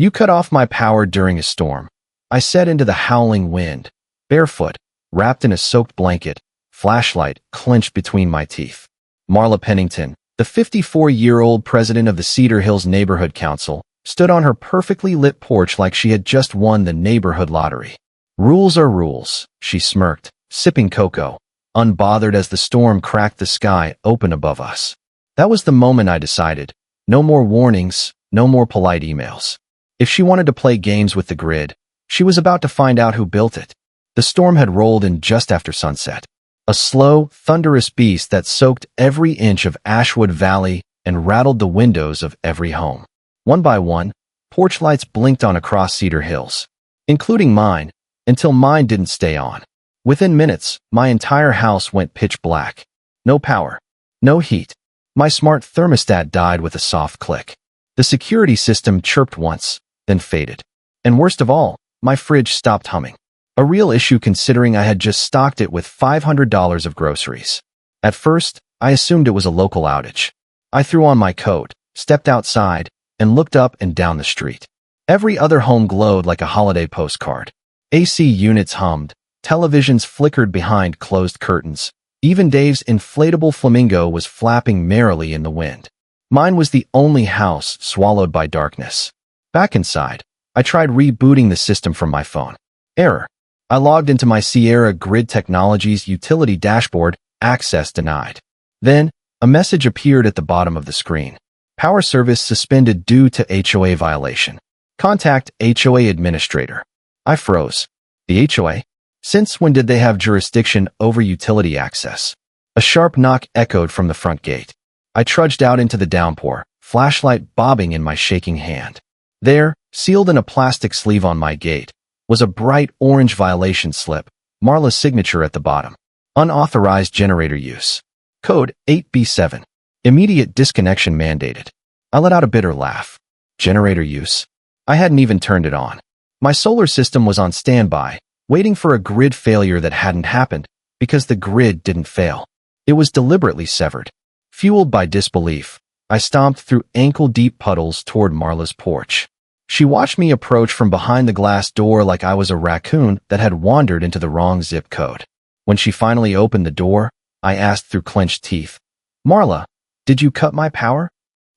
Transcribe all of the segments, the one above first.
You cut off my power during a storm. I said into the howling wind, barefoot, wrapped in a soaked blanket, flashlight clenched between my teeth. Marla Pennington, the 54-year-old president of the Cedar Hills Neighborhood Council, stood on her perfectly lit porch like she had just won the neighborhood lottery. Rules are rules, she smirked, sipping cocoa, unbothered as the storm cracked the sky open above us. That was the moment I decided. No more warnings, no more polite emails. If she wanted to play games with the grid, she was about to find out who built it. The storm had rolled in just after sunset. A slow, thunderous beast that soaked every inch of Ashwood Valley and rattled the windows of every home. One by one, porch lights blinked on across Cedar Hills, including mine, until mine didn't stay on. Within minutes, my entire house went pitch black. No power. No heat. My smart thermostat died with a soft click. The security system chirped once, then faded. And worst of all, my fridge stopped humming. A real issue considering I had just stocked it with $500 of groceries. At first, I assumed it was a local outage. I threw on my coat, stepped outside, and looked up and down the street. Every other home glowed like a holiday postcard. AC units hummed, televisions flickered behind closed curtains. Even Dave's inflatable flamingo was flapping merrily in the wind. Mine was the only house swallowed by darkness. Back inside, I tried rebooting the system from my phone. Error. I logged into my Sierra Grid Technologies utility dashboard, access denied. Then, a message appeared at the bottom of the screen. Power service suspended due to HOA violation. Contact HOA administrator. I froze. The HOA? Since when did they have jurisdiction over utility access? A sharp knock echoed from the front gate. I trudged out into the downpour, flashlight bobbing in my shaking hand. There, sealed in a plastic sleeve on my gate, was a bright orange violation slip, Marla's signature at the bottom. Unauthorized generator use. Code 8B7. Immediate disconnection mandated. I let out a bitter laugh. Generator use? I hadn't even turned it on. My solar system was on standby, waiting for a grid failure that hadn't happened, because the grid didn't fail. It was deliberately severed. Fueled by disbelief, I stomped through ankle-deep puddles toward Marla's porch. She watched me approach from behind the glass door like I was a raccoon that had wandered into the wrong zip code. When she finally opened the door, I asked through clenched teeth, "Marla, did you cut my power?"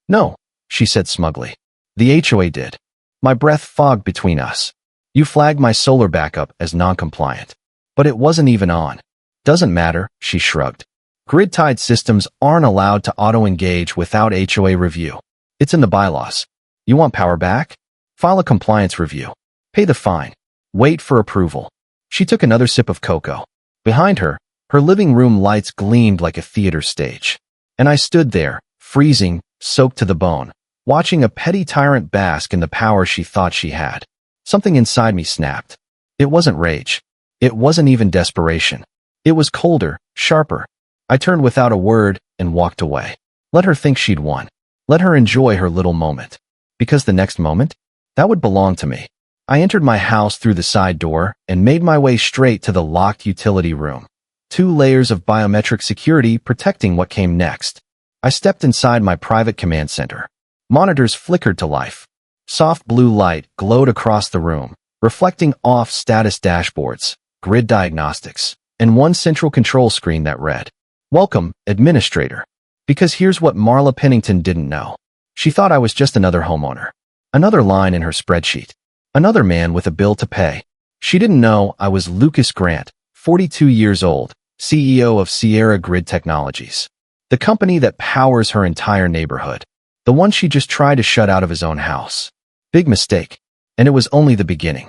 "No," she said smugly. "The HOA did." My breath fogged between us. "You flagged my solar backup as non-compliant. But it wasn't even on." "Doesn't matter," she shrugged. Grid-tied systems aren't allowed to auto-engage without HOA review. It's in the bylaws. You want power back? File a compliance review. Pay the fine. Wait for approval. She took another sip of cocoa. Behind her, her living room lights gleamed like a theater stage. And I stood there, freezing, soaked to the bone, watching a petty tyrant bask in the power she thought she had. Something inside me snapped. It wasn't rage. It wasn't even desperation. It was colder, sharper. I turned without a word and walked away. Let her think she'd won. Let her enjoy her little moment. Because the next moment, that would belong to me. I entered my house through the side door and made my way straight to the locked utility room. 2 layers of biometric security protecting what came next. I stepped inside my private command center. Monitors flickered to life. Soft blue light glowed across the room, reflecting off status dashboards, grid diagnostics, and one central control screen that read, "Welcome, Administrator." Because here's what Marla Pennington didn't know. She thought I was just another homeowner. Another line in her spreadsheet. Another man with a bill to pay. She didn't know I was Lucas Grant, 42 years old, CEO of Sierra Grid Technologies. The company that powers her entire neighborhood. The one she just tried to shut out of his own house. Big mistake. And it was only the beginning.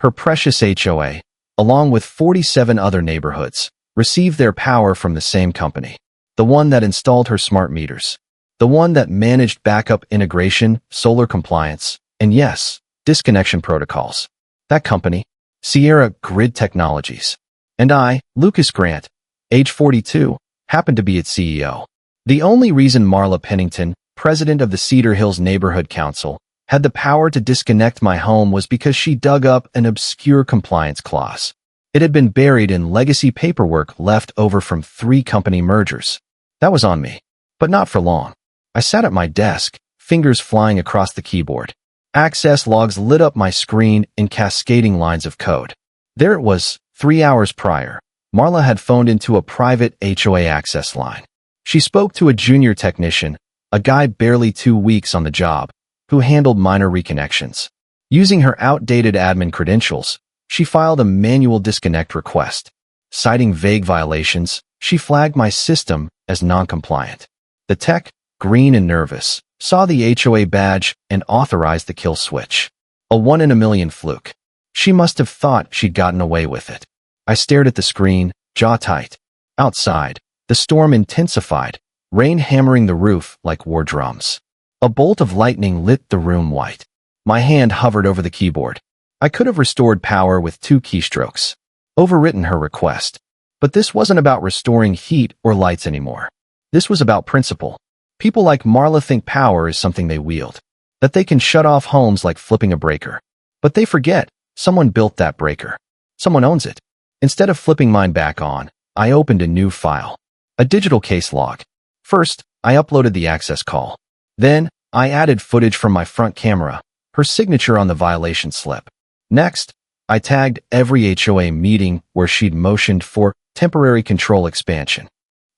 Her precious HOA, along with 47 other neighborhoods, received their power from the same company. The one that installed her smart meters. The one that managed backup integration, solar compliance, and yes, disconnection protocols. That company, Sierra Grid Technologies. And I, Lucas Grant, age 42, happened to be its CEO. The only reason Marla Pennington, president of the Cedar Hills Neighborhood Council, had the power to disconnect my home was because she dug up an obscure compliance clause. It had been buried in legacy paperwork left over from 3 company mergers. That was on me. But not for long. I sat at my desk, fingers flying across the keyboard. Access logs lit up my screen in cascading lines of code. There it was, 3 hours prior. Marla had phoned into a private HOA access line. She spoke to a junior technician, a guy barely 2 weeks on the job, who handled minor reconnections. Using her outdated admin credentials, she filed a manual disconnect request. Citing vague violations, she flagged my system as non-compliant. The tech, green and nervous, saw the HOA badge and authorized the kill switch. A 1 in a million fluke. She must have thought she'd gotten away with it. I stared at the screen, jaw tight. Outside, the storm intensified, rain hammering the roof like war drums. A bolt of lightning lit the room white. My hand hovered over the keyboard. I could have restored power with 2 keystrokes. Overwritten her request. But this wasn't about restoring heat or lights anymore. This was about principle. People like Marla think power is something they wield, that they can shut off homes like flipping a breaker. But they forget, someone built that breaker. Someone owns it. Instead of flipping mine back on, I opened a new file. A digital case log. First, I uploaded the access call. Then, I added footage from my front camera, her signature on the violation slip. Next, I tagged every HOA meeting where she'd motioned for temporary control expansion.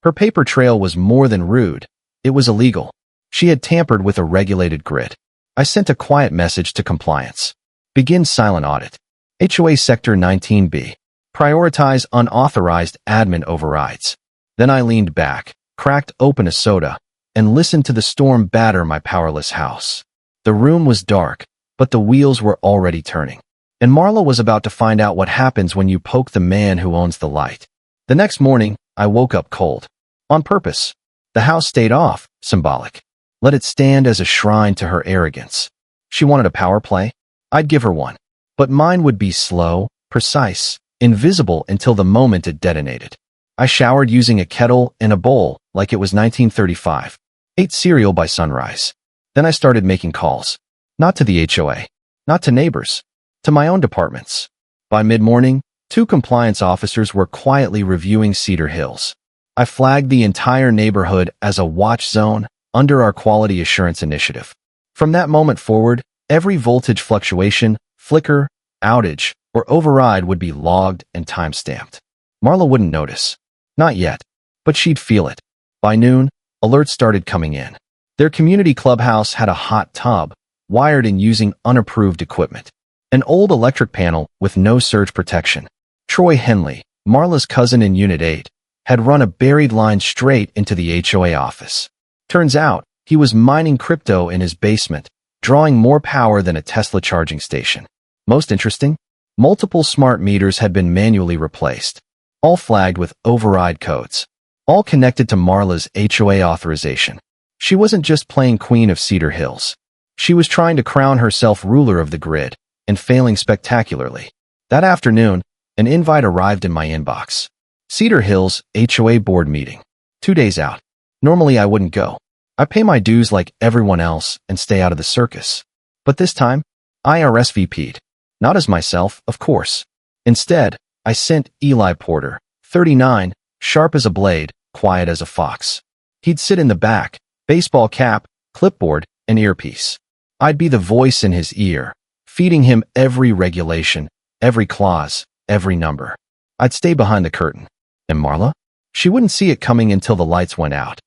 Her paper trail was more than rude. It was illegal. She had tampered with a regulated grid. I sent a quiet message to compliance. Begin silent audit. HOA Sector 19B. Prioritize unauthorized admin overrides. Then I leaned back, cracked open a soda, and listened to the storm batter my powerless house. The room was dark, but the wheels were already turning. And Marla was about to find out what happens when you poke the man who owns the light. The next morning, I woke up cold. On purpose. The house stayed off, symbolic. Let it stand as a shrine to her arrogance. She wanted a power play? I'd give her one. But mine would be slow, precise, invisible until the moment it detonated. I showered using a kettle and a bowl like it was 1935. Ate cereal by sunrise. Then I started making calls. Not to the HOA. Not to neighbors. To my own departments. By mid-morning, 2 compliance officers were quietly reviewing Cedar Hills. I flagged the entire neighborhood as a watch zone under our quality assurance initiative. From that moment forward, every voltage fluctuation, flicker, outage, or override would be logged and time-stamped. Marla wouldn't notice. Not yet. But she'd feel it. By noon, alerts started coming in. Their community clubhouse had a hot tub, wired in using unapproved equipment. An old electric panel with no surge protection. Troy Henley, Marla's cousin in Unit 8, had run a buried line straight into the HOA office. Turns out, he was mining crypto in his basement, drawing more power than a Tesla charging station. Most interesting? Multiple smart meters had been manually replaced, all flagged with override codes, all connected to Marla's HOA authorization. She wasn't just playing Queen of Cedar Hills. She was trying to crown herself ruler of the grid, and failing spectacularly. That afternoon, an invite arrived in my inbox. Cedar Hills HOA board meeting. 2 days out. Normally I wouldn't go. I pay my dues like everyone else and stay out of the circus. But this time, I RSVP'd. Not as myself, of course. Instead, I sent Eli Porter, 39, sharp as a blade, quiet as a fox. He'd sit in the back, baseball cap, clipboard, and earpiece. I'd be the voice in his ear, feeding him every regulation, every clause, every number. I'd stay behind the curtain. And Marla? She wouldn't see it coming until the lights went out.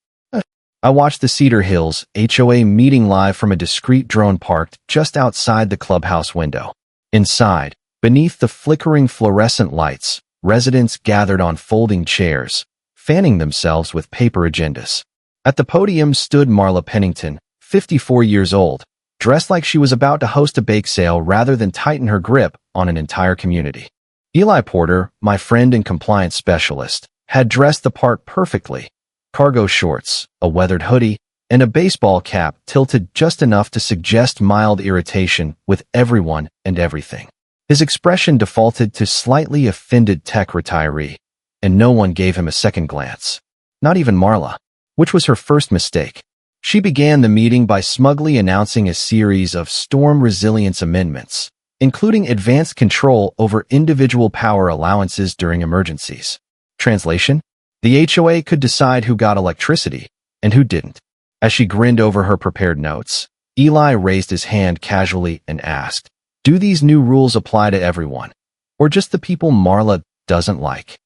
I watched the Cedar Hills HOA meeting live from a discreet drone parked just outside the clubhouse window. Inside, beneath the flickering fluorescent lights, residents gathered on folding chairs, fanning themselves with paper agendas. At the podium stood Marla Pennington, 54 years old, dressed like she was about to host a bake sale rather than tighten her grip on an entire community. Eli Porter, my friend and compliance specialist, had dressed the part perfectly. Cargo shorts, a weathered hoodie, and a baseball cap tilted just enough to suggest mild irritation with everyone and everything. His expression defaulted to slightly offended tech retiree, and no one gave him a second glance. Not even Marla, which was her first mistake. She began the meeting by smugly announcing a series of storm resilience amendments, including advanced control over individual power allowances during emergencies. Translation? The HOA could decide who got electricity and who didn't. As she grinned over her prepared notes, Eli raised his hand casually and asked, "Do these new rules apply to everyone, or just the people Marla doesn't like?"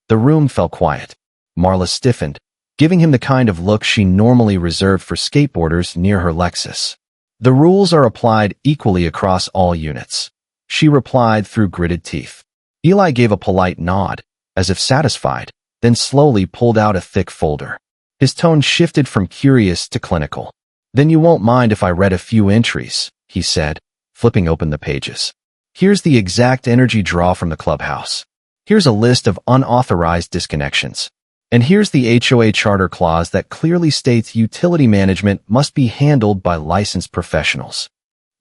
The room fell quiet. Marla stiffened, giving him the kind of look she normally reserved for skateboarders near her Lexus. "The rules are applied equally across all units," she replied through gritted teeth. Eli gave a polite nod, as if satisfied, then slowly pulled out a thick folder. His tone shifted from curious to clinical. "Then you won't mind if I read a few entries," he said, flipping open the pages. "Here's the exact energy draw from the clubhouse. Here's a list of unauthorized disconnections. And here's the HOA charter clause that clearly states utility management must be handled by licensed professionals."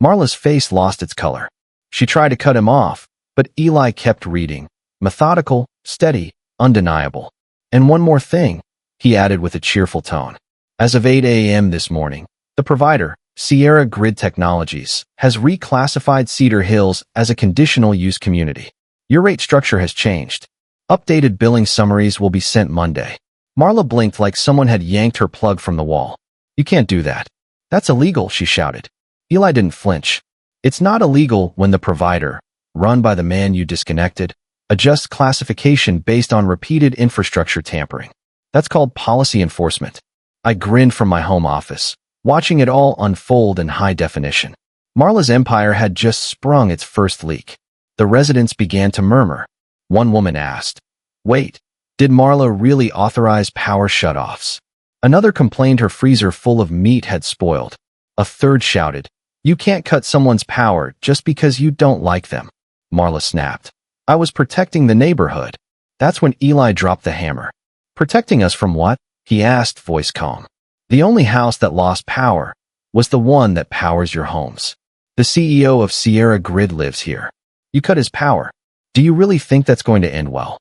Marla's face lost its color. She tried to cut him off, but Eli kept reading, methodical, steady, undeniable. "And one more thing," he added with a cheerful tone. "As of 8 a.m. this morning, the provider, Sierra Grid Technologies, has reclassified Cedar Hills as a conditional use community. Your rate structure has changed. Updated billing summaries will be sent Monday." Marla blinked like someone had yanked her plug from the wall. "You can't do that. That's illegal," she shouted. Eli didn't flinch. "It's not illegal when the provider, run by the man you disconnected, adjusts classification based on repeated infrastructure tampering. That's called policy enforcement." I grinned from my home office, watching it all unfold in high definition. Marla's empire had just sprung its first leak. The residents began to murmur. One woman asked, "Wait, did Marla really authorize power shutoffs?" Another complained her freezer full of meat had spoiled. A third shouted, "You can't cut someone's power just because you don't like them." Marla snapped, "I was protecting the neighborhood." That's when Eli dropped the hammer. "Protecting us from what?" he asked, voice calm. "The only house that lost power was the one that powers your homes. The CEO of Sierra Grid lives here. You cut his power. Do you really think that's going to end well?"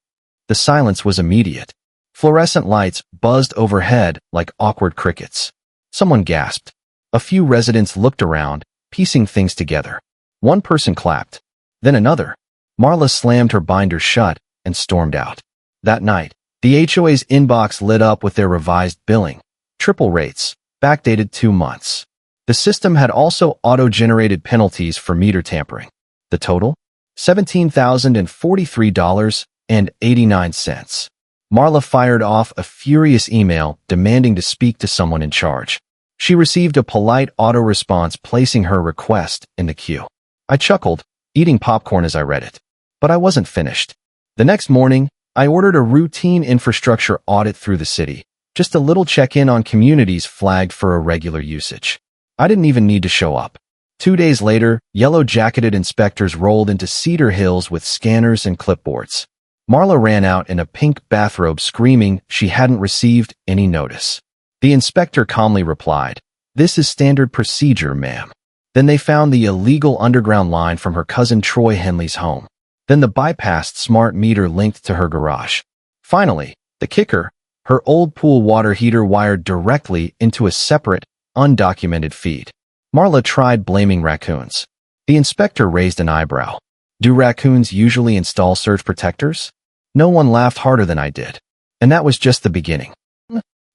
The silence was immediate. Fluorescent lights buzzed overhead like awkward crickets. Someone gasped. A few residents looked around, piecing things together. One person clapped. Then another. Marla slammed her binder shut and stormed out. That night, the HOA's inbox lit up with their revised billing. Triple rates, backdated 2 months. The system had also auto-generated penalties for meter tampering. The total? $17,043.89. Marla fired off a furious email demanding to speak to someone in charge. She received a polite auto-response placing her request in the queue. I chuckled, eating popcorn as I read it. But I wasn't finished. The next morning, I ordered a routine infrastructure audit through the city, just a little check-in on communities flagged for irregular usage. I didn't even need to show up. 2 days later, yellow-jacketed inspectors rolled into Cedar Hills with scanners and clipboards. Marla ran out in a pink bathrobe screaming she hadn't received any notice. The inspector calmly replied, "This is standard procedure, ma'am." Then they found the illegal underground line from her cousin Troy Henley's home. Then the bypassed smart meter linked to her garage. Finally, the kicker, her old pool water heater wired directly into a separate, undocumented feed. Marla tried blaming raccoons. The inspector raised an eyebrow. "Do raccoons usually install surge protectors?" No one laughed harder than I did. And that was just the beginning.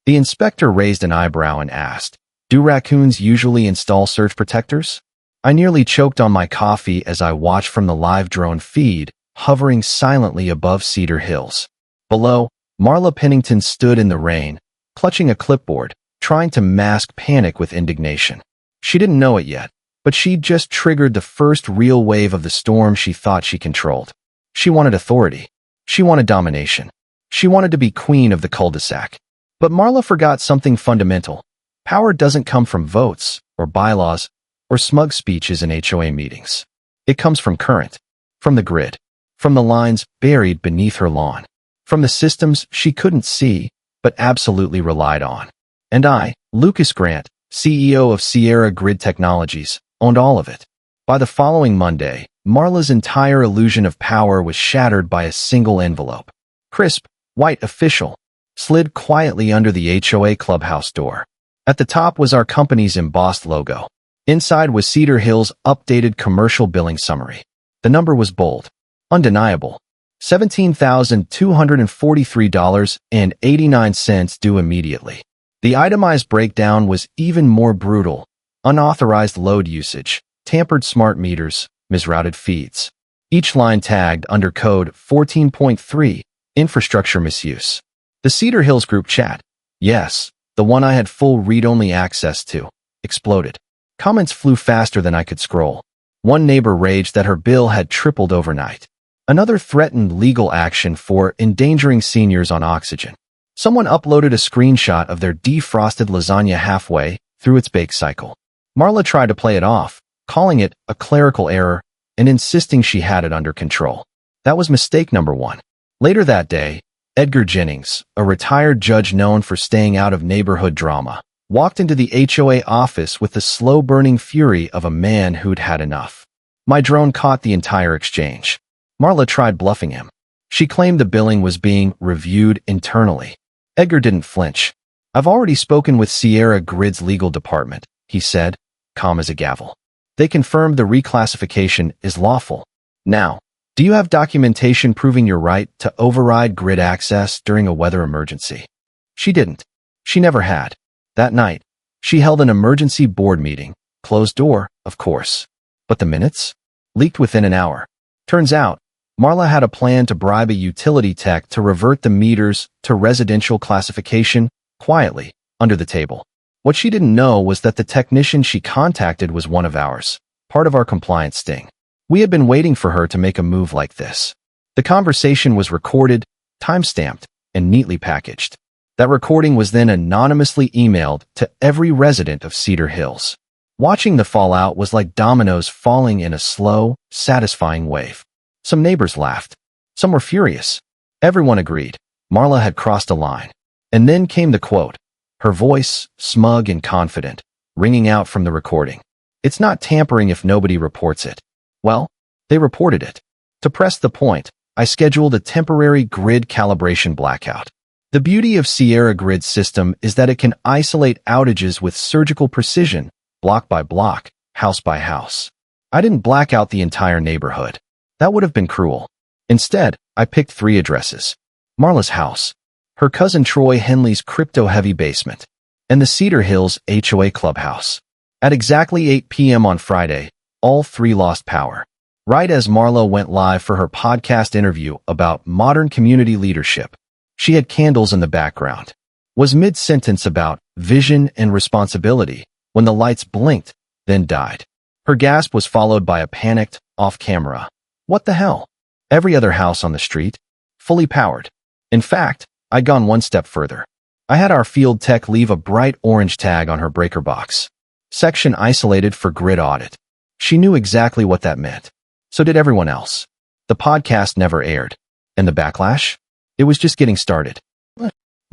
The inspector raised an eyebrow and asked, "Do raccoons usually install surge protectors?" I nearly choked on my coffee as I watched from the live drone feed, hovering silently above Cedar Hills. Below, Marla Pennington stood in the rain, clutching a clipboard, trying to mask panic with indignation. She didn't know it yet, but she'd just triggered the first real wave of the storm she thought she controlled. She wanted authority. She wanted domination. She wanted to be queen of the cul-de-sac. But Marla forgot something fundamental. Power doesn't come from votes, or bylaws, or smug speeches in HOA meetings. It comes from current, from the grid, from the lines buried beneath her lawn, from the systems she couldn't see, but absolutely relied on. And I, Lucas Grant, CEO of Sierra Grid Technologies, owned all of it. By the following Monday, Marla's entire illusion of power was shattered by a single envelope. Crisp, white official, slid quietly under the HOA clubhouse door. At the top was our company's embossed logo. Inside was Cedar Hills' updated commercial billing summary. The number was bold, undeniable. $17,243.89 due immediately. The itemized breakdown was even more brutal. unauthorized load usage, tampered smart meters, misrouted feeds. Each line tagged under code 14.3, infrastructure misuse. The Cedar Hills group chat, yes, the one I had full read-only access to, exploded. Comments flew faster than I could scroll. One neighbor raged that her bill had tripled overnight. Another threatened legal action for endangering seniors on oxygen. Someone uploaded a screenshot of their defrosted lasagna halfway through its bake cycle. Marla tried to play it off, calling it a clerical error and insisting she had it under control. That was mistake number one. Later that day, Edgar Jennings, a retired judge known for staying out of neighborhood drama, walked into the HOA office with the slow-burning fury of a man who'd had enough. My drone caught the entire exchange. Marla tried bluffing him. She claimed the billing was being reviewed internally. Edgar didn't flinch. I've already spoken with Sierra Grid's legal department, he said, calm as a gavel. They confirmed the reclassification is lawful. Now, do you have documentation proving your right to override grid access during a weather emergency? She didn't. She never had. That night, she held an emergency board meeting, closed door, of course. But the minutes? Leaked within an hour. Turns out, Marla had a plan to bribe a utility tech to revert the meters to residential classification, quietly, under the table. What she didn't know was that the technician she contacted was one of ours, part of our compliance sting. We had been waiting for her to make a move like this. The conversation was recorded, time-stamped, and neatly packaged. That recording was then anonymously emailed to every resident of Cedar Hills. Watching the fallout was like dominoes falling in a slow, satisfying wave. Some neighbors laughed. Some were furious. Everyone agreed. Marla had crossed a line. And then came the quote, her voice, smug and confident, ringing out from the recording. It's not tampering if nobody reports it. Well, they reported it. To press the point, I scheduled a temporary grid calibration blackout. The beauty of Sierra Grid's system is that it can isolate outages with surgical precision, block by block, house by house. I didn't black out the entire neighborhood. That would have been cruel. Instead, I picked 3 addresses. Marla's house, her cousin Troy Henley's crypto-heavy basement, and the Cedar Hills HOA clubhouse. At exactly 8 p.m. on Friday, all 3 lost power. Right as Marla went live for her podcast interview about modern community leadership, she had candles in the background. Was mid-sentence about vision and responsibility when the lights blinked, then died. Her gasp was followed by a panicked, off-camera, "What the hell?" Every other house on the street, fully powered. In fact, I'd gone one step further. I had our field tech leave a bright orange tag on her breaker box. Section isolated for grid audit. She knew exactly what that meant. So did everyone else. The podcast never aired. And the backlash? It was just getting started.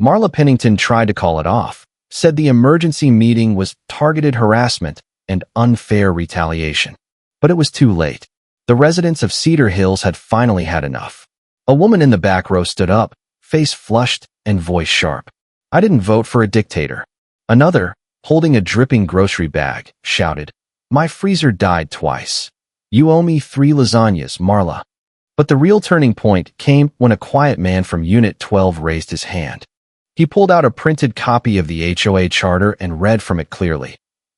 Marla Pennington tried to call it off, said the emergency meeting was targeted harassment and unfair retaliation. But it was too late. The residents of Cedar Hills had finally had enough. A woman in the back row stood up, face flushed and voice sharp. I didn't vote for a dictator. Another, holding a dripping grocery bag, shouted, "My freezer died twice. You owe me 3 lasagnas, Marla." But the real turning point came when a quiet man from Unit 12 raised his hand. He pulled out a printed copy of the HOA charter and read from it clearly.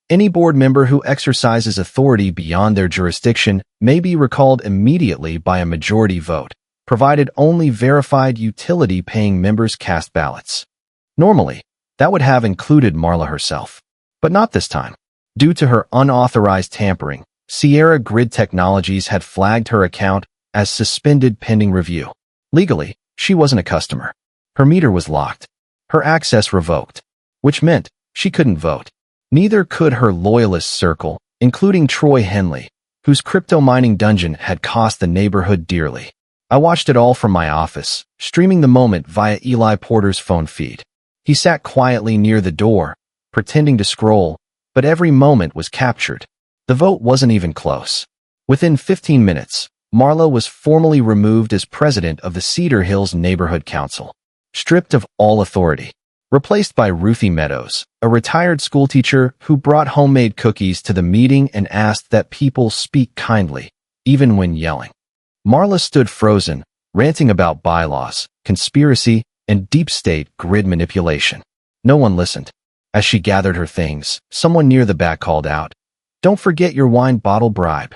Any board member who exercises authority beyond their jurisdiction may be recalled immediately by a majority vote, provided only verified utility-paying members cast ballots. Normally, that would have included Marla herself. But not this time. Due to her unauthorized tampering, Sierra Grid Technologies had flagged her account as suspended pending review. Legally, she wasn't a customer. Her meter was locked. Her access revoked. Which meant she couldn't vote. Neither could her loyalist circle, including Troy Henley, whose crypto mining dungeon had cost the neighborhood dearly. I watched it all from my office, streaming the moment via Eli Porter's phone feed. He sat quietly near the door, pretending to scroll, but every moment was captured. The vote wasn't even close. Within 15 minutes, Marla was formally removed as president of the Cedar Hills Neighborhood Council, stripped of all authority. Replaced by Ruthie Meadows, a retired schoolteacher who brought homemade cookies to the meeting and asked that people speak kindly, even when yelling. Marla stood frozen, ranting about bylaws, conspiracy, and deep state grid manipulation. No one listened. As she gathered her things, someone near the back called out, "Don't forget your wine bottle bribe."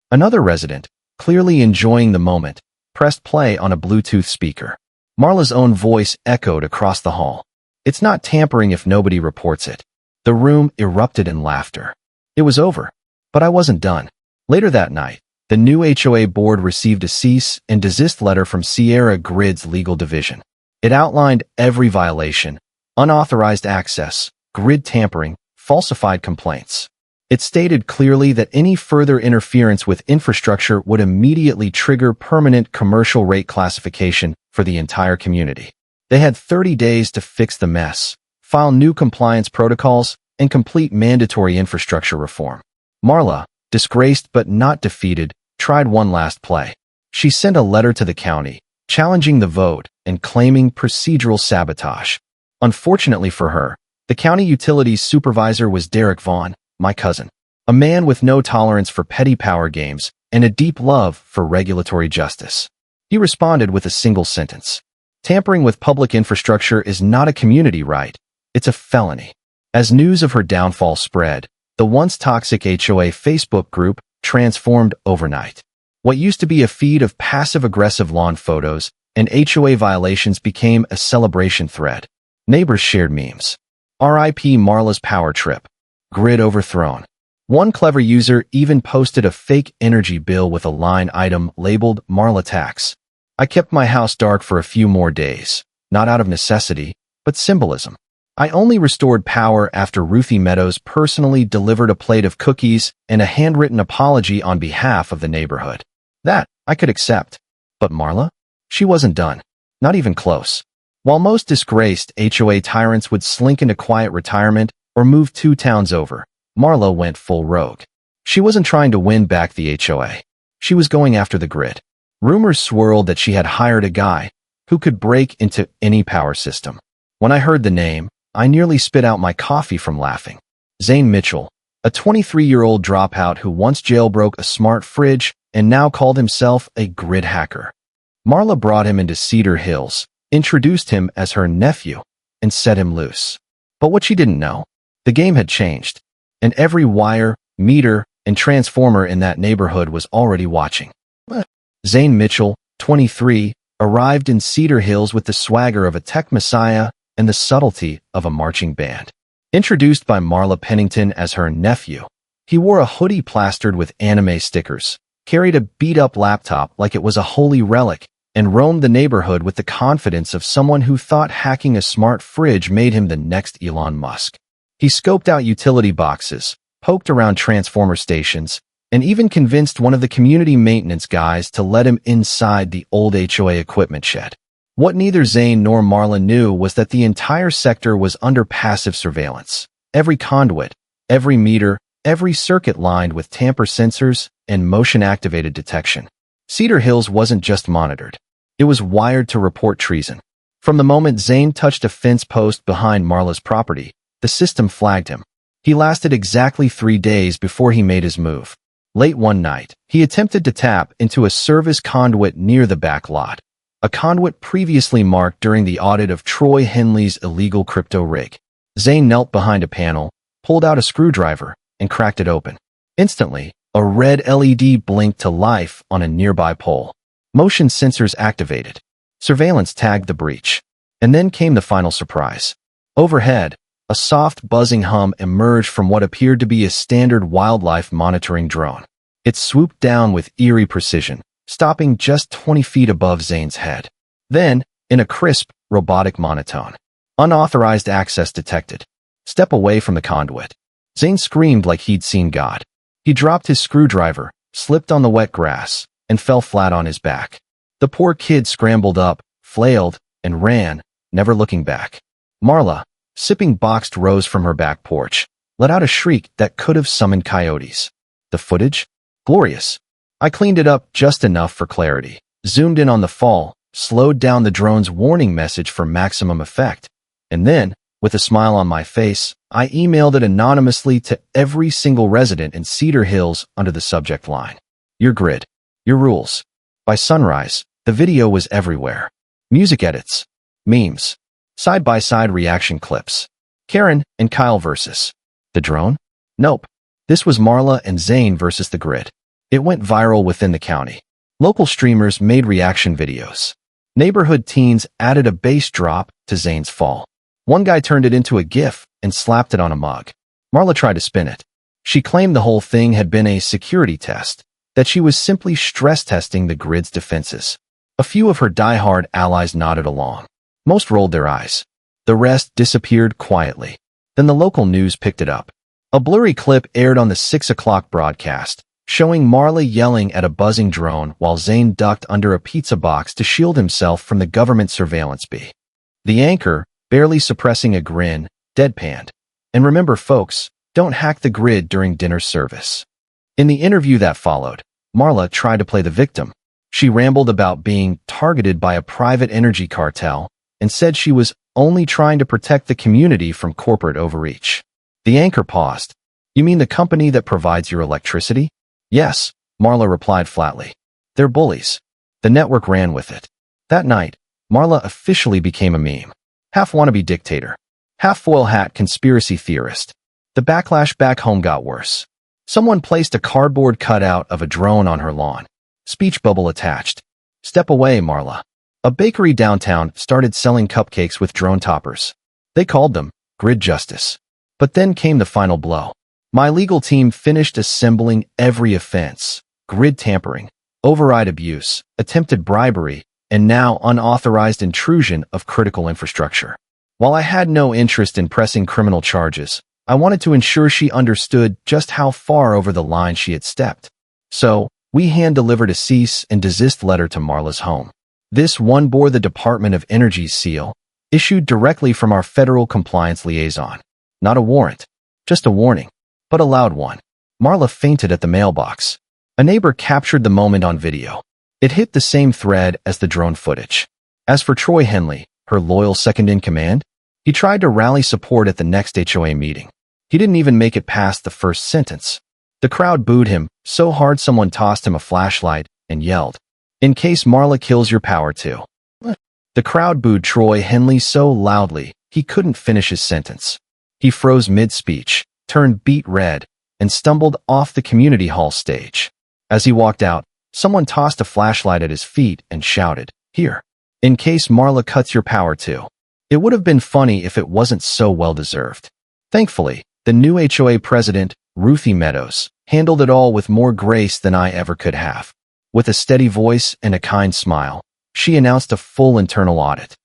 Another resident, clearly enjoying the moment, pressed play on a Bluetooth speaker. Marla's own voice echoed across the hall. "It's not tampering if nobody reports it." The room erupted in laughter. It was over, but I wasn't done. Later that night, the new HOA board received a cease and desist letter from Sierra Grid's legal division. It outlined every violation: unauthorized access, grid tampering, falsified complaints. It stated clearly that any further interference with infrastructure would immediately trigger permanent commercial rate classification for the entire community. They had 30 days to fix the mess, file new compliance protocols, and complete mandatory infrastructure reform. Marla, disgraced but not defeated, tried one last play. She sent a letter to the county, challenging the vote and claiming procedural sabotage. Unfortunately for her, the county utilities supervisor was Derek Vaughn, my cousin, a man with no tolerance for petty power games and a deep love for regulatory justice. He responded with a single sentence: "Tampering with public infrastructure is not a community right, it's a felony." As news of her downfall spread, the once toxic HOA Facebook group transformed overnight. What used to be a feed of passive-aggressive lawn photos and HOA violations became a celebration thread. Neighbors shared memes. "RIP Marla's power trip. Grid overthrown." One clever user even posted a fake energy bill with a line item labeled "Marla tax." I kept my house dark for a few more days, not out of necessity, but symbolism. I only restored power after Ruthie Meadows personally delivered a plate of cookies and a handwritten apology on behalf of the neighborhood. That I could accept. But Marla? She wasn't done. Not even close. While most disgraced HOA tyrants would slink into quiet retirement or move 2 towns over, Marla went full rogue. She wasn't trying to win back the HOA. She was going after the grid. Rumors swirled that she had hired a guy who could break into any power system. When I heard the name, I nearly spit out my coffee from laughing. Zane Mitchell, a 23-year-old dropout who once jailbroke a smart fridge and now called himself a grid hacker. Marla brought him into Cedar Hills, introduced him as her nephew, and set him loose. But what she didn't know, the game had changed, and every wire, meter, and transformer in that neighborhood was already watching. Zane Mitchell, 23, arrived in Cedar Hills with the swagger of a tech messiah and the subtlety of a marching band. Introduced by Marla Pennington as her nephew, he wore a hoodie plastered with anime stickers, carried a beat-up laptop like it was a holy relic, and roamed the neighborhood with the confidence of someone who thought hacking a smart fridge made him the next Elon Musk. He scoped out utility boxes, poked around transformer stations, and even convinced one of the community maintenance guys to let him inside the old HOA equipment shed. What neither Zane nor Marla knew was that the entire sector was under passive surveillance. Every conduit, every meter, every circuit lined with tamper sensors and motion-activated detection. Cedar Hills wasn't just monitored. It was wired to report treason. From the moment Zane touched a fence post behind Marla's property, the system flagged him. He lasted exactly 3 days before he made his move. Late one night, he attempted to tap into a service conduit near the back lot, a conduit previously marked during the audit of Troy Henley's illegal crypto rig. Zane knelt behind a panel, pulled out a screwdriver, and cracked it open. Instantly, a red LED blinked to life on a nearby pole. Motion sensors activated. Surveillance tagged the breach. And then came the final surprise. Overhead, a soft buzzing hum emerged from what appeared to be a standard wildlife monitoring drone. It swooped down with eerie precision, stopping just 20 feet above Zane's head. Then, in a crisp, robotic monotone, "Unauthorized access detected. Step away from the conduit." Zane screamed like he'd seen God. He dropped his screwdriver, slipped on the wet grass, and fell flat on his back. The poor kid scrambled up, flailed, and ran, never looking back. Marla, sipping boxed rose from her back porch, let out a shriek that could have summoned coyotes. The footage? Glorious. I cleaned it up just enough for clarity, zoomed in on the fall, slowed down the drone's warning message for maximum effect, and then, with a smile on my face, I emailed it anonymously to every single resident in Cedar Hills under the subject line: "Your grid. Your rules." By sunrise, the video was everywhere. Music edits, memes, side-by-side reaction clips. Karen and Kyle versus the drone? Nope. This was Marla and Zane versus the grid. It went viral within the county. Local streamers made reaction videos. Neighborhood teens added a bass drop to Zane's fall. One guy turned it into a GIF and slapped it on a mug. Marla tried to spin it. She claimed the whole thing had been a security test, that she was simply stress testing the grid's defenses. A few of her die-hard allies nodded along. Most rolled their eyes. The rest disappeared quietly. Then the local news picked it up. A blurry clip aired on the 6 o'clock broadcast, showing Marla yelling at a buzzing drone while Zane ducked under a pizza box to shield himself from the government surveillance bee. The anchor, barely suppressing a grin, deadpanned. And remember, folks, don't hack the grid during dinner service. In the interview that followed, Marla tried to play the victim. She rambled about being targeted by a private energy cartel and said she was only trying to protect the community from corporate overreach. The anchor paused. You mean the company that provides your electricity? Yes, Marla replied flatly. They're bullies. The network ran with it. That night, Marla officially became a meme. Half wannabe dictator, half foil hat conspiracy theorist. The backlash back home got worse. Someone placed a cardboard cutout of a drone on her lawn. Speech bubble attached. Step away, Marla. A bakery downtown started selling cupcakes with drone toppers. They called them grid justice. But then came the final blow. My legal team finished assembling every offense: grid tampering, override abuse, attempted bribery, and now unauthorized intrusion of critical infrastructure. While I had no interest in pressing criminal charges, I wanted to ensure she understood just how far over the line she had stepped. So, we hand-delivered a cease and desist letter to Marla's home. This one bore the Department of Energy's seal, issued directly from our federal compliance liaison. Not a warrant, just a warning, but a loud one. Marla fainted at the mailbox. A neighbor captured the moment on video. It hit the same thread as the drone footage. As for Troy Henley, her loyal second-in-command, he tried to rally support at the next HOA meeting. He didn't even make it past the first sentence. The crowd booed him so hard someone tossed him a flashlight and yelled, "In case Marla kills your power too." The crowd booed Troy Henley so loudly he couldn't finish his sentence. He froze mid-speech, turned beet red, and stumbled off the community hall stage. As he walked out, someone tossed a flashlight at his feet and shouted, "Here, in case Marla cuts your power too." It would have been funny if it wasn't so well-deserved. Thankfully, the new HOA president, Ruthie Meadows, handled it all with more grace than I ever could have. With a steady voice and a kind smile, she announced a full internal audit.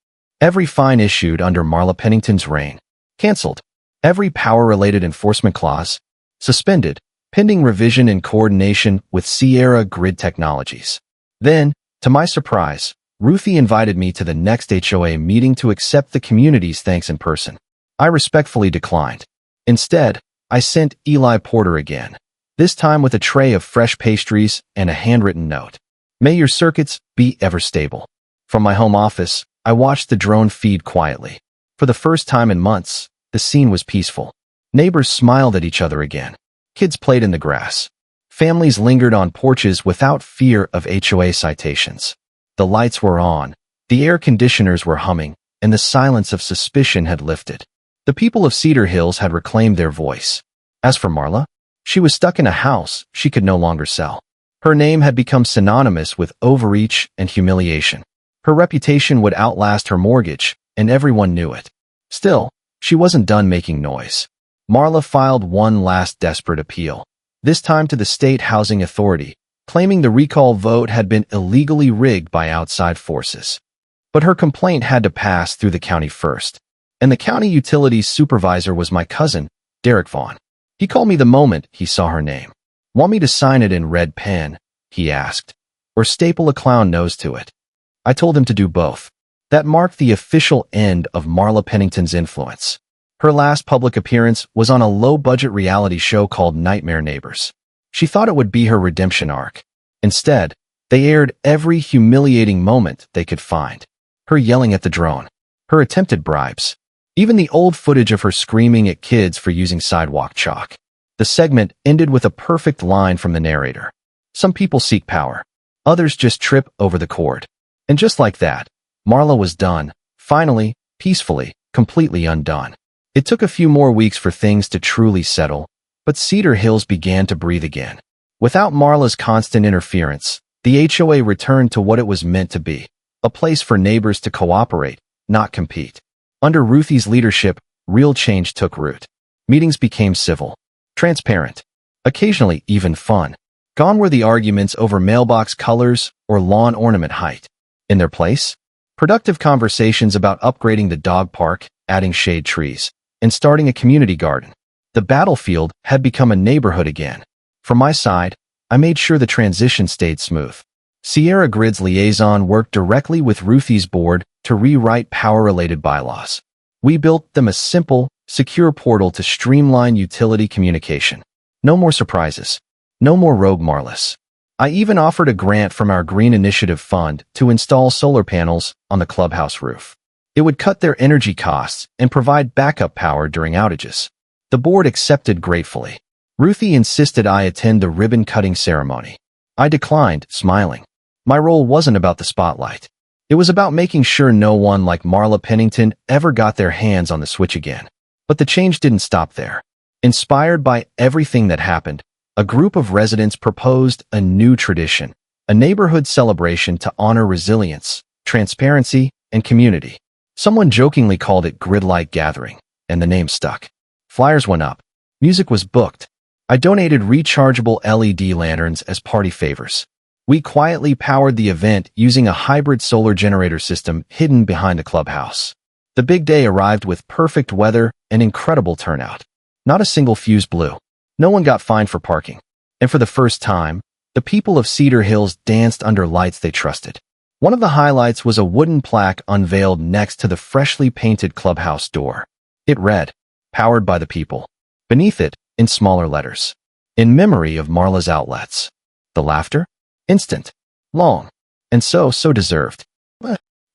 Every fine issued under Marla Pennington's reign, canceled. Every power-related enforcement clause, suspended, pending revision in coordination with Sierra Grid Technologies. Then, to my surprise, Ruthie invited me to the next HOA meeting to accept the community's thanks in person. I respectfully declined. Instead, I sent Eli Porter again, this time with a tray of fresh pastries and a handwritten note. May your circuits be ever stable. From my home office, I watched the drone feed quietly. For the first time in months, the scene was peaceful. Neighbors smiled at each other again. Kids played in the grass. Families lingered on porches without fear of HOA citations. The lights were on, the air conditioners were humming, and the silence of suspicion had lifted. The people of Cedar Hills had reclaimed their voice. As for Marla, she was stuck in a house she could no longer sell. Her name had become synonymous with overreach and humiliation. Her reputation would outlast her mortgage, and everyone knew it. Still, she wasn't done making noise. Marla filed one last desperate appeal, this time to the State Housing Authority, claiming the recall vote had been illegally rigged by outside forces. But her complaint had to pass through the county first, and the county utilities supervisor was my cousin, Derek Vaughn. He called me the moment he saw her name. "Want me to sign it in red pen?" he asked, "or staple a clown nose to it?" I told him to do both. That marked the official end of Marla Pennington's influence. Her last public appearance was on a low-budget reality show called Nightmare Neighbors. She thought it would be her redemption arc. Instead, they aired every humiliating moment they could find. Her yelling at the drone, her attempted bribes, even the old footage of her screaming at kids for using sidewalk chalk. The segment ended with a perfect line from the narrator. "Some people seek power. Others just trip over the cord." And just like that, Marla was done, finally, peacefully, completely undone. It took a few more weeks for things to truly settle, but Cedar Hills began to breathe again. Without Marla's constant interference, the HOA returned to what it was meant to be, a place for neighbors to cooperate, not compete. Under Ruthie's leadership, real change took root. Meetings became civil, transparent, occasionally even fun. Gone were the arguments over mailbox colors or lawn ornament height. In their place, productive conversations about upgrading the dog park, adding shade trees, and starting a community garden. The battlefield had become a neighborhood again. From my side, I made sure the transition stayed smooth. Sierra Grid's liaison worked directly with Ruthie's board to rewrite power-related bylaws. We built them a simple, secure portal to streamline utility communication. No more surprises. No more rogue Marlas. I even offered a grant from our Green Initiative Fund to install solar panels on the clubhouse roof. It would cut their energy costs and provide backup power during outages. The board accepted gratefully. Ruthie insisted I attend the ribbon-cutting ceremony. I declined, smiling. My role wasn't about the spotlight. It was about making sure no one like Marla Pennington ever got their hands on the switch again. But the change didn't stop there. Inspired by everything that happened, a group of residents proposed a new tradition, a neighborhood celebration to honor resilience, transparency, and community. Someone jokingly called it Gridlight Gathering, and the name stuck. Flyers went up. Music was booked. I donated rechargeable LED lanterns as party favors. We quietly powered the event using a hybrid solar generator system hidden behind the clubhouse. The big day arrived with perfect weather and incredible turnout. Not a single fuse blew. No one got fined for parking. And for the first time, the people of Cedar Hills danced under lights they trusted. One of the highlights was a wooden plaque unveiled next to the freshly painted clubhouse door. It read, "Powered by the people." Beneath it, in smaller letters, "In memory of Marla's outlets." The laughter? Instant. Long. And so deserved.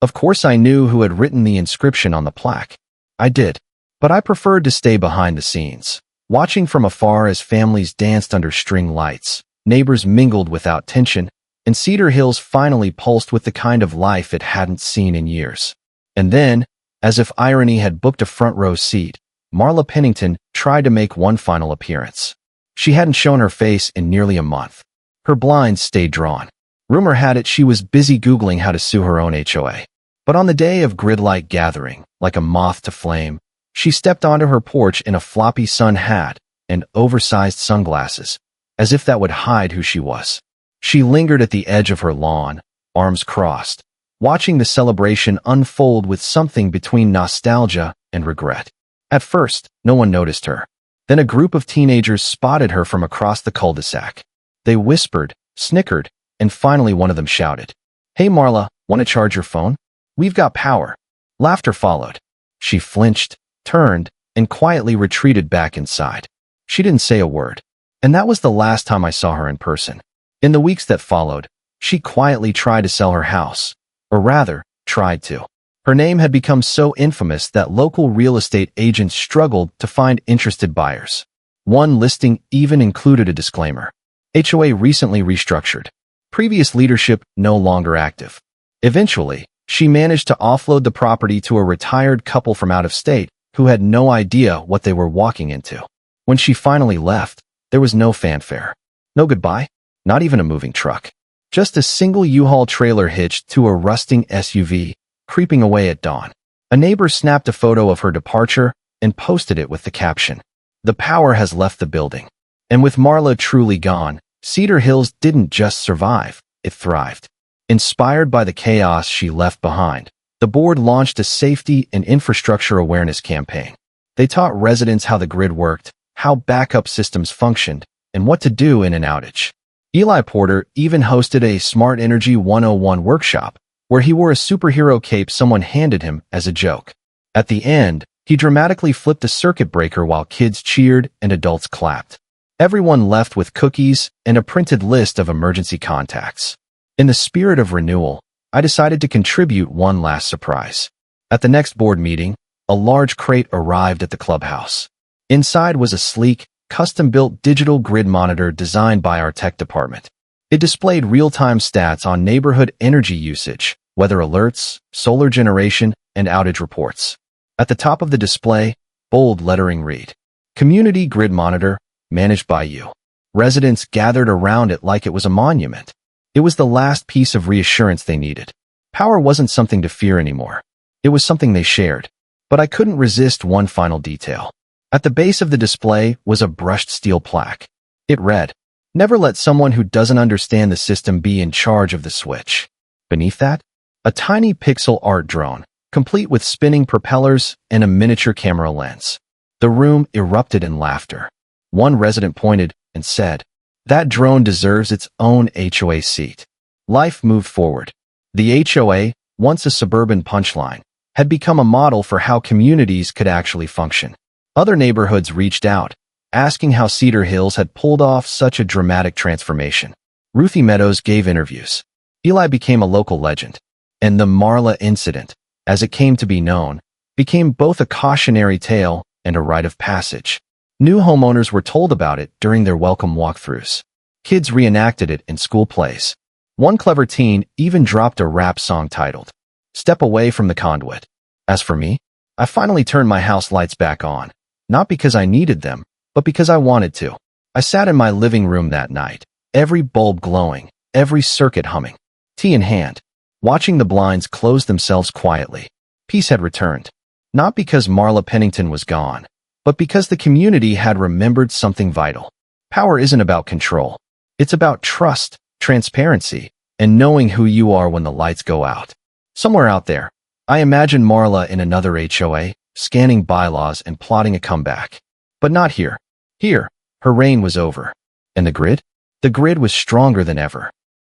Of course I knew who had written the inscription on the plaque. I did. But I preferred to stay behind the scenes, watching from afar as families danced under string lights, neighbors mingled without tension, and Cedar Hills finally pulsed with the kind of life it hadn't seen in years. And then, as if irony had booked a front-row seat, Marla Pennington tried to make one final appearance. She hadn't shown her face in nearly a month. Her blinds stayed drawn. Rumor had it she was busy Googling how to sue her own HOA. But on the day of Gridlight Gathering, like a moth to flame, she stepped onto her porch in a floppy sun hat and oversized sunglasses, as if that would hide who she was. She lingered at the edge of her lawn, arms crossed, watching the celebration unfold with something between nostalgia and regret. At first, no one noticed her. Then a group of teenagers spotted her from across the cul-de-sac. They whispered, snickered, and finally one of them shouted, "Hey Marla, want to charge your phone? We've got power." Laughter followed. She flinched, turned, and quietly retreated back inside. She didn't say a word. And that was the last time I saw her in person. In the weeks that followed, she quietly tried to sell her house. Or rather, tried to. Her name had become so infamous that local real estate agents struggled to find interested buyers. One listing even included a disclaimer. HOA recently restructured. Previous leadership no longer active. Eventually, she managed to offload the property to a retired couple from out of state who had no idea what they were walking into. When she finally left, there was no fanfare. No goodbye, not even a moving truck. Just a single U-Haul trailer hitched to a rusting SUV, creeping away at dawn. A neighbor snapped a photo of her departure and posted it with the caption, "The power has left the building." And with Marla truly gone, Cedar Hills didn't just survive, it thrived. Inspired by the chaos she left behind, the board launched a safety and infrastructure awareness campaign. They taught residents how the grid worked, how backup systems functioned, and what to do in an outage. Eli Porter even hosted a Smart Energy 101 workshop, where he wore a superhero cape someone handed him as a joke. At the end, he dramatically flipped a circuit breaker while kids cheered and adults clapped. Everyone left with cookies and a printed list of emergency contacts. In the spirit of renewal, I decided to contribute one last surprise. At the next board meeting, a large crate arrived at the clubhouse. Inside was a sleek, custom-built digital grid monitor designed by our tech department. It displayed real-time stats on neighborhood energy usage, weather alerts, solar generation, and outage reports. At the top of the display, Bold lettering read, "Community Grid Monitor, managed by you." Residents gathered around it like it was a monument. It was the last piece of reassurance they needed. Power wasn't something to fear anymore. It was something they shared. But I couldn't resist one final detail. At the base of the display was a brushed steel plaque. It read, "Never let someone who doesn't understand the system be in charge of the switch." Beneath that, a tiny pixel art drone, complete with spinning propellers and a miniature camera lens. The room erupted in laughter. One resident pointed and said, "That drone deserves its own HOA seat." Life moved forward. The HOA, once a suburban punchline, had become a model for how communities could actually function. Other neighborhoods reached out, asking how Cedar Hills had pulled off such a dramatic transformation. Ruthie Meadows gave interviews. Eli became a local legend. And the Marla incident, as it came to be known, became both a cautionary tale and a rite of passage. New homeowners were told about it during their welcome walkthroughs. Kids reenacted it in school plays. One clever teen even dropped a rap song titled, "Step Away from the Conduit." As for me, I finally turned my house lights back on, not because I needed them, but because I wanted to. I sat in my living room that night, every bulb glowing, every circuit humming, tea in hand, watching the blinds close themselves quietly. Peace had returned, not because Marla Pennington was gone, but because the community had remembered something vital. Power isn't about control. It's about trust, transparency, and knowing who you are when the lights go out. Somewhere out there, I imagine Marla in another HOA, scanning bylaws and plotting a comeback. But not here. Here, her reign was over. And the grid? The grid was stronger than ever.